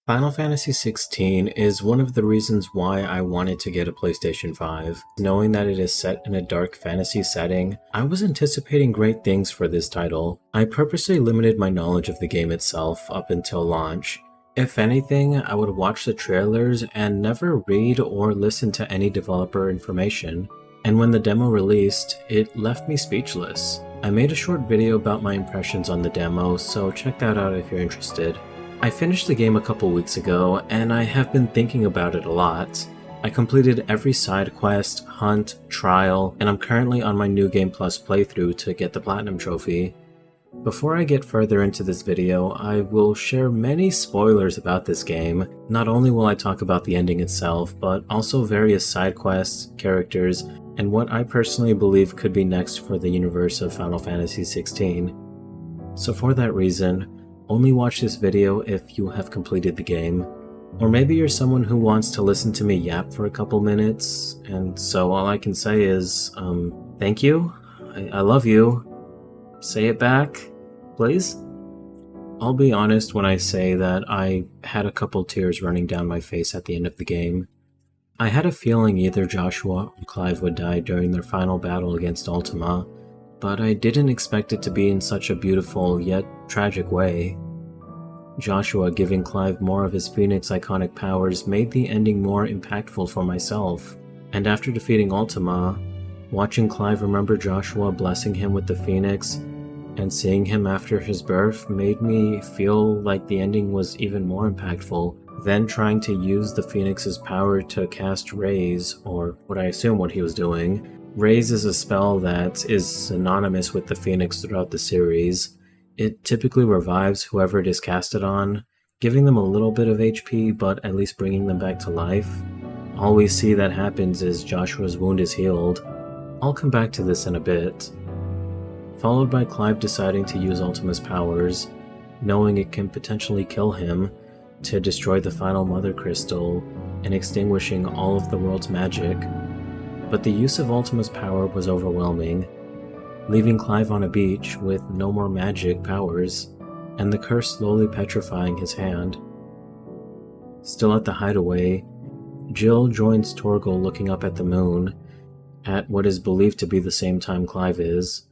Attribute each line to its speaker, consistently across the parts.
Speaker 1: Final Fantasy XVI is one of the reasons why I wanted to get a PlayStation 5. Knowing that it is set in a dark fantasy setting, I was anticipating great things for this title. I purposely limited my knowledge of the game itself up until launch. If anything, I would watch the trailers and never read or listen to any developer information. And when the demo released, it left me speechless. I made a short video about my impressions on the demo, so check that out if you're interested. I finished the game a couple weeks ago, and I have been thinking about it a lot. I completed every side quest, hunt, trial, and I'm currently on my New Game Plus playthrough to get the Platinum Trophy. Before I get further into this video, I will share many spoilers about this game. Not only will I talk about the ending itself, but also various side quests, characters, and what I personally believe could be next for the universe of Final Fantasy XVI. So for that reason, only watch this video if you have completed the game. Or maybe you're someone who wants to listen to me yap for a couple minutes, and so all I can say is, thank you, I love you, say it back, please? I'll be honest when I say that I had a couple tears running down my face at the end of the game. I had a feeling either Joshua or Clive would die during their final battle against Ultima, but I didn't expect it to be in such a beautiful yet tragic way. Joshua giving Clive more of his Phoenix iconic powers made the ending more impactful for myself, and after defeating Ultima, watching Clive remember Joshua blessing him with the Phoenix and seeing him after his birth made me feel like the ending was even more impactful. Then trying to use the Phoenix's power to cast Raise, or what I assume what he was doing. Raise is a spell that is synonymous with the Phoenix throughout the series. It typically revives whoever it is casted on, giving them a little bit of HP, but at least bringing them back to life. All we see that happens is Joshua's wound is healed. I'll come back to this in a bit. Followed by Clive deciding to use Ultima's powers, knowing it can potentially kill him, to destroy the final Mother Crystal, and extinguishing all of the world's magic. But the use of Ultima's power was overwhelming, leaving Clive on a beach with no more magic powers, and the curse slowly petrifying his hand. Still at the hideaway, Jill joins Torgal looking up at the moon, at what is believed to be the same time Clive is.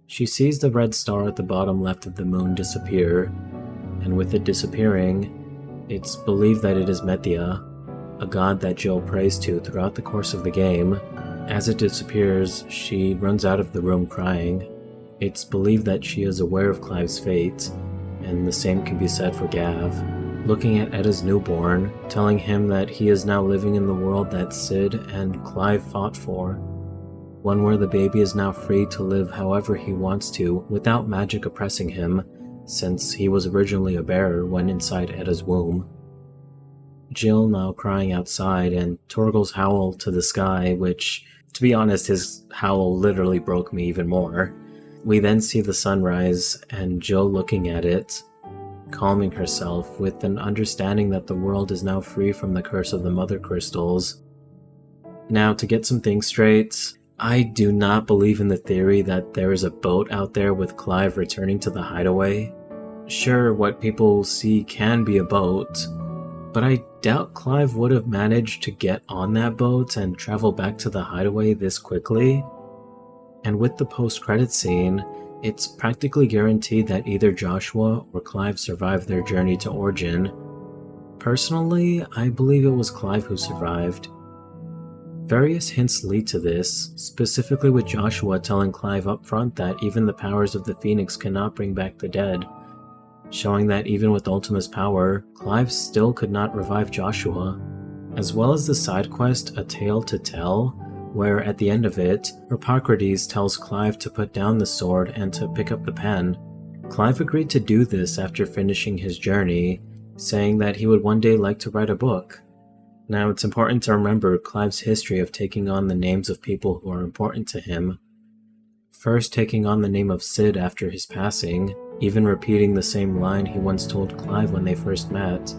Speaker 1: She sees the red star at the bottom left of the moon disappear, and with it disappearing, it's believed that it is Methia, a god that Jill prays to throughout the course of the game. As it disappears, she runs out of the room crying. It's believed that she is aware of Clive's fate, and the same can be said for Gav, looking at Edda's newborn, telling him that he is now living in the world that Sid and Clive fought for. One where the baby is now free to live however he wants to without magic oppressing him, since he was originally a bearer when inside Edda's womb. Jill now crying outside, and Torgal's howl to the sky, which, to be honest, his howl literally broke me even more. We then see the sunrise, and Jill looking at it, calming herself with an understanding that the world is now free from the curse of the Mother Crystals. Now, to get some things straight, I do not believe in the theory that there is a boat out there with Clive returning to the hideaway. Sure, what people see can be a boat, but I doubt Clive would have managed to get on that boat and travel back to the hideaway this quickly. And with the post-credit scene, it's practically guaranteed that either Joshua or Clive survived their journey to Origin. Personally, I believe it was Clive who survived. Various hints lead to this, specifically with Joshua telling Clive up front that even the powers of the Phoenix cannot bring back the dead, showing that even with Ultima's power, Clive still could not revive Joshua, as well as the side quest A Tale to Tell, where at the end of it, Hippocrates tells Clive to put down the sword and to pick up the pen. Clive agreed to do this after finishing his journey, saying that he would one day like to write a book. Now, it's important to remember Clive's history of taking on the names of people who are important to him. First taking on the name of Sid after his passing, even repeating the same line he once told Clive when they first met.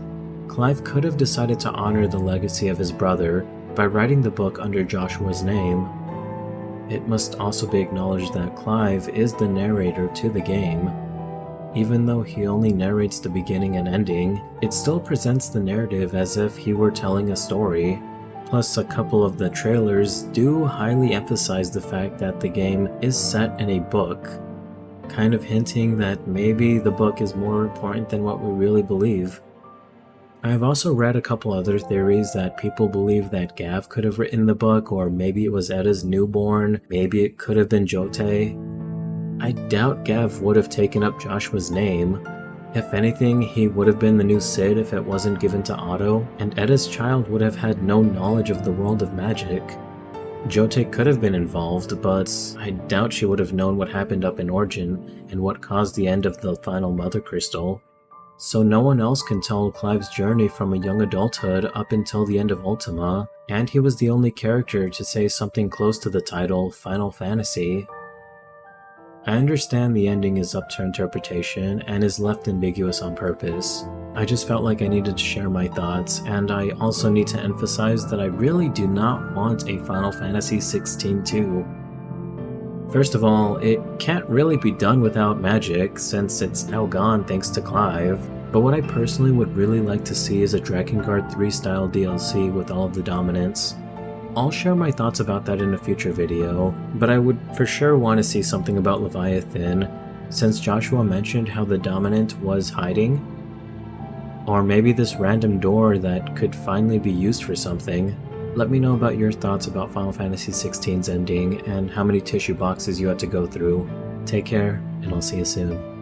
Speaker 1: Clive could have decided to honor the legacy of his brother by writing the book under Joshua's name. It must also be acknowledged that Clive is the narrator to the game. Even though he only narrates the beginning and ending, it still presents the narrative as if he were telling a story. Plus, a couple of the trailers do highly emphasize the fact that the game is set in a book, kind of hinting that maybe the book is more important than what we really believe. I've also read a couple other theories that people believe that Gav could have written the book, or maybe it was Edda's newborn, maybe it could have been Jotei. I doubt Gav would have taken up Joshua's name. If anything, he would have been the new Cid if it wasn't given to Otto, and Edda's child would have had no knowledge of the world of magic. Jotei could have been involved, but I doubt she would have known what happened up in Origin and what caused the end of the final Mother Crystal. So no one else can tell Clive's journey from a young adulthood up until the end of Ultima, and he was the only character to say something close to the title Final Fantasy. I understand the ending is up to interpretation and is left ambiguous on purpose. I just felt like I needed to share my thoughts, and I also need to emphasize that I really do not want a Final Fantasy XVI 2. First of all, it can't really be done without magic, since it's now gone thanks to Clive, but what I personally would really like to see is a Drakengard 3 style DLC with all of the dominants. I'll share my thoughts about that in a future video, but I would for sure want to see something about Leviathan, since Joshua mentioned how the dominant was hiding. Or maybe this random door that could finally be used for something. Let me know about your thoughts about Final Fantasy XVI's ending and how many tissue boxes you had to go through. Take care, and I'll see you soon.